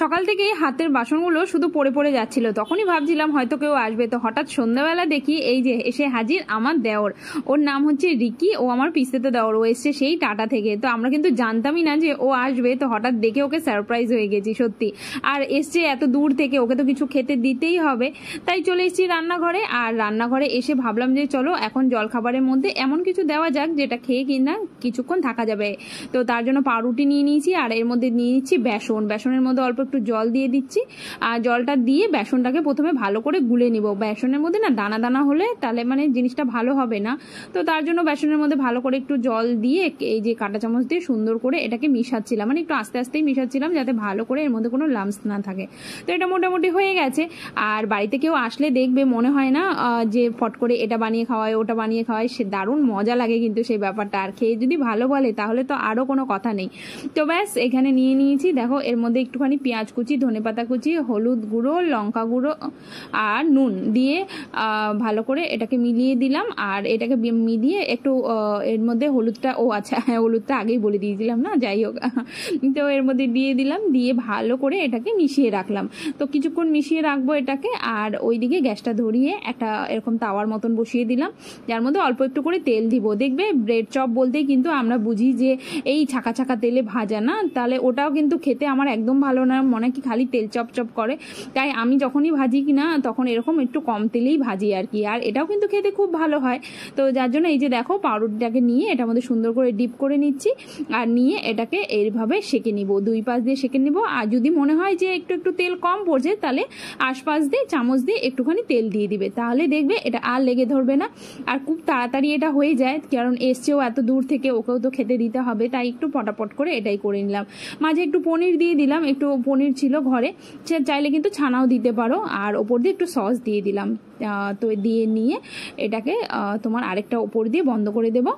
সকাল থেকেই হাতের বাসনগুলো শুধু পড়ে পড়ে যাচ্ছিল, তখনই ভাবছিলাম হয়তো কেউ আসবে। তো হঠাৎ সন্ধ্যাবেলা দেখি এই যে এসে হাজির আমার দেওর। ওর নাম হচ্ছে রিকি, ও আমার পিস্তেতে দেওর। ও এসছে সেই টাটা থেকে। তো আমরা কিন্তু জানতামই না যে ও আসবে। তো হঠাৎ দেখে ওকে সারপ্রাইজ হয়ে গেছি সত্যি। আর এসছে এত দূর থেকে, ওকে তো কিছু খেতে দিতেই হবে, তাই চলে এসেছি রান্নাঘরে। আর রান্নাঘরে এসে ভাবলাম যে চলো এখন জলখাবারের মধ্যে এমন কিছু দেওয়া যাক যেটা খেয়ে কিনা কিছুক্ষণ থাকা যাবে। তো তার জন্য পাউরুটি নিয়ে নিয়েছি, আর এর মধ্যে নিয়ে নিচ্ছি বেসন। বেসনের মধ্যে অল্প একটু জল দিয়ে দিচ্ছি, আর জলটা দিয়ে বেসনটাকে প্রথমে ভালো করে গুলে নিব। বেসনের মধ্যে না দানা দানা হলে তাহলে মানে জিনিসটা ভালো হবে না। তো তার জন্য বেসনের মধ্যে ভালো করে একটু জল দিয়ে এই যে কাঁটা চামচ দিয়ে সুন্দর করে এটাকে মিশাচ্ছিলাম, মানে একটু আস্তে আস্তেই মিশাচ্ছিলাম যাতে ভালো করে এর মধ্যে কোনো লাম্পস না থাকে। তো এটা মোটামুটি হয়ে গেছে। আর বাড়িতে কেউ আসলে দেখবে মনে হয় না যে ফট করে এটা বানিয়ে খাওয়ায় ওটা বানিয়ে খাওয়ায়, সে দারুণ মজা লাগে কিন্তু সেই ব্যাপারটা। আর খেয়ে যদি ভালো বলে তাহলে তো আরও কোনো কথা নেই। তো ব্যাস এখানে নিয়ে নিয়েছি, দেখো এর মধ্যে একটুখানি পেঁয়াজ কুচি, ধনেপাতা কুচি, হলুদ গুঁড়ো, লঙ্কা গুঁড়ো আর নুন দিয়ে ভালো করে এটাকে মিলিয়ে দিলাম। আর এটাকে মিলিয়ে একটু এর মধ্যে হলুদটা, ও আচ্ছা হ্যাঁ হলুদটা আগেই বলে দিয়েছিলাম না, যাই হোক। তো এর মধ্যে দিয়ে দিলাম, দিয়ে ভালো করে এটাকে মিশিয়ে রাখলাম। তো কিছুক্ষণ মিশিয়ে রাখবো এটাকে। আর ওইদিকে গ্যাসটা ধরিয়ে একটা এরকম তাওয়ার মতন বসিয়ে দিলাম, যার মধ্যে অল্প একটু করে তেল দিব। দেখবে ব্রেড চপ বলতেই কিন্তু আমরা বুঝি যে এই ছাকা ছাকা তেলে ভাজা না, তাহলে ওটাও কিন্তু খেতে আমার একদম ভালো না, মনে কি খালি তেল চপ চপ করে। তাই আমি যখনই ভাজি কিনা তখন এরকম একটু কম তেলেই ভাজি আর কি। আর এটাও কিন্তু খেতে খুব ভালো হয়। তো যার জন্য এই যে দেখো পাউরুটিটাকে নিয়ে এটার মধ্যে সুন্দর করে ডিপ করে নিচ্ছি, আর নিয়ে এটাকে এইভাবে সেঁকে নিব, দুই পাশ দিয়ে সেঁকে নিব। আর যদি মনে হয় যে একটু একটু তেল কম পড়ছে তাহলে আশপাশ দিয়ে চামচ দিয়ে একটুখানি তেল দিয়ে দিবে, তাহলে দেখবে এটা আর লেগে ধরবে না। আর খুব তাড়াতাড়ি এটা হয়ে যায়, কারণ এসছেও এত দূর থেকে, ওকেও তো খেতে দিতে হবে, তাই একটু পটাপট করে এটাই করে নিলাম। মাঝে একটু পনির দিয়ে দিলাম, একটু পনির ছিল ঘরে, সে চাইলে কিন্তু ছানাও দিতে পারো। আর ওপর দিয়ে একটু সস দিয়ে দিলাম। তো দিয়ে নিয়ে এটাকে তোমার আরেকটা ওপর দিয়ে বন্ধ করে দেবো।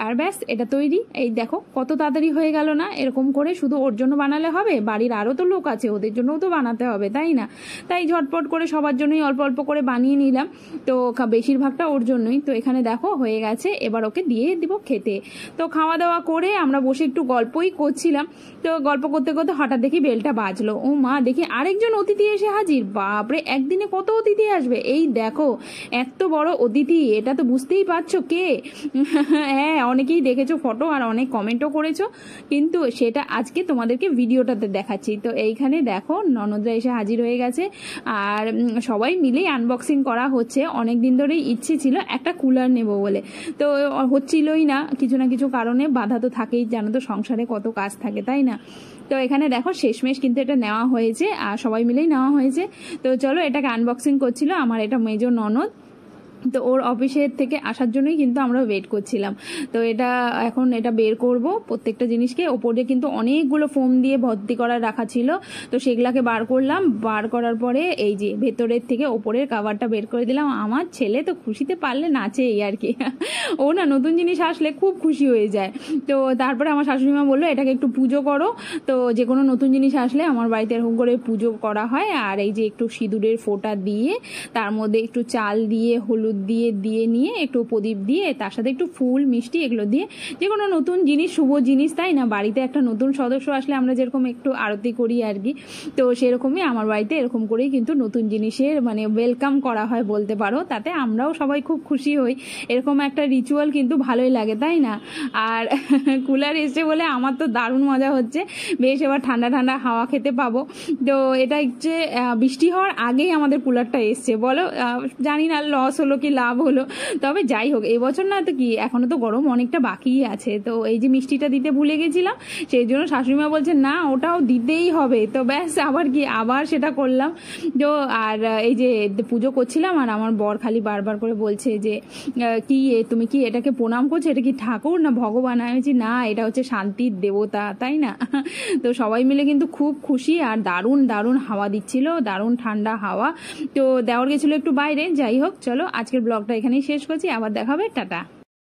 আর ব্যাস এটা তৈরি। এই দেখো কত তাড়াতাড়ি হয়ে গেল না। এরকম করে শুধু ওর জন্য বানালে হবে, বাড়ির আরও তো লোক আছে, ওদের জন্যও তো বানাতে হবে, তাই না? তাই ঝটপট করে সবার জন্যই অল্প অল্প করে বানিয়ে নিলাম। তো বেশিরভাগটা ওর জন্যই। তো এখানে দেখো হয়ে গেছে, এবার ওকে দিয়ে দিব খেতে। তো খাওয়া দাওয়া করে আমরা বসে একটু গল্পই করছিলাম। তো গল্প করতে করতে হঠাৎ দেখি বেলটা বাজলো। ও মা, দেখি আরেকজন অতিথি এসে হাজির। বাপরে, একদিনে কত অতিথি আসবে! এই দেখো এত বড় অতিথি, এটা তো বুঝতেই পারছো কে। হ্যাঁ, অনেকেই দেখেছো ফটো আর অনেক কমেন্টও করেছো, কিন্তু সেটা আজকে তোমাদেরকে ভিডিওটাতে দেখাচ্ছি। তো এইখানে দেখো ননদরা এসে হাজির হয়ে গেছে, আর সবাই মিলেই আনবক্সিং করা হচ্ছে। অনেক দিন ধরেই ইচ্ছে ছিল একটা কুলার নেব বলে, তো হচ্ছিলই না, কিছু না কিছু কারণে বাধা তো থাকেই, জানো তো সংসারে কত কাজ থাকে, তাই না? তো এখানে দেখো শেষমেশ কিন্তু এটা নেওয়া হয়েছে, আর সবাই মিলেই নেওয়া হয়েছে। তো চলো এটাকে আনবক্সিং করছিল আমার এটা মেজো ননদ। তো ওর অফিসের থেকে আসার জন্যই কিন্তু আমরা ওয়েট করছিলাম। তো এটা এখন এটা বের করব প্রত্যেকটা জিনিসকে। ওপরে কিন্তু অনেকগুলো ফোম দিয়ে ভর্তি করা রাখা ছিল, তো সেগুলাকে বার করলাম। বার করার পরে এই যে ভেতরের থেকে ওপরের কাভারটা বের করে দিলাম। আমার ছেলে তো খুশিতে পারলে নাচে এই আর কি। ও না নতুন জিনিস আসলে খুব খুশি হয়ে যায়। তো তারপরে আমার শাশুড়িমা বললো এটাকে একটু পুজো করো। তো যে কোনো নতুন জিনিস আসলে আমার বাড়িতে এরকম করে পুজো করা হয়। আর এই যে একটু সিঁদুরের ফোঁটা দিয়ে, তার মধ্যে একটু চাল দিয়ে, হলুদ দিয়ে নিয়ে একটু প্রদীপ দিয়ে, তার সাথে একটু ফুল মিষ্টি এগুলো দিয়ে, যে কোনো নতুন জিনিস, শুভ জিনিস, তাই না? বাড়িতে একটা নতুন সদস্য আসলে আমরা যেরকম একটু আরতি করি আর কি, তো সেরকমই আমার বাড়িতে এরকম করেই কিন্তু নতুন জিনিসের মানে ওয়েলকাম করা হয় বলতে পারো। তাতে আমরাও সবাই খুব খুশি হই। এরকম একটা রিচুয়াল কিন্তু ভালোই লাগে, তাই না? আর কুলার এসছে বলে আমার তো দারুণ মজা হচ্ছে, বেশ এবার ঠান্ডা ঠান্ডা হাওয়া খেতে পাবো। তো এটা হচ্ছে বৃষ্টি হওয়ার আগেই আমাদের কুলারটা এসছে, বলো জানি না লস হলো কি লাভ হলো, তবে যাই হোক এবছর না তো কি, এখনো তো গরম অনেকটা বাকিই আছে। তো এই যে মিষ্টিটা দিতে ভুলে গেছিলাম, সেই জন্য শাশুড়িমা বলছে না ওটাও দিতেই হবে। তো ব্যাস আবার কি, আবার সেটা করলাম। তো আর এই যে পুজো করছিলাম, আর আমার বর খালি বারবার করে বলছে যে কি তুমি কি এটাকে প্রণাম করছো, এটা কি ঠাকুর না ভগবান? আমি বলছি না, এটা হচ্ছে শান্তির দেবতা, তাই না? তো সবাই মিলে কিন্তু খুব খুশি, আর দারুণ দারুণ হাওয়া দিচ্ছিল, দারুণ ঠান্ডা হাওয়া। তো দেওয়ার গেছিলো একটু বাইরে। যাই হোক চলো আজকের ব্লগটা এখানেই শেষ করছি, আবার দেখা হবে, টাটা।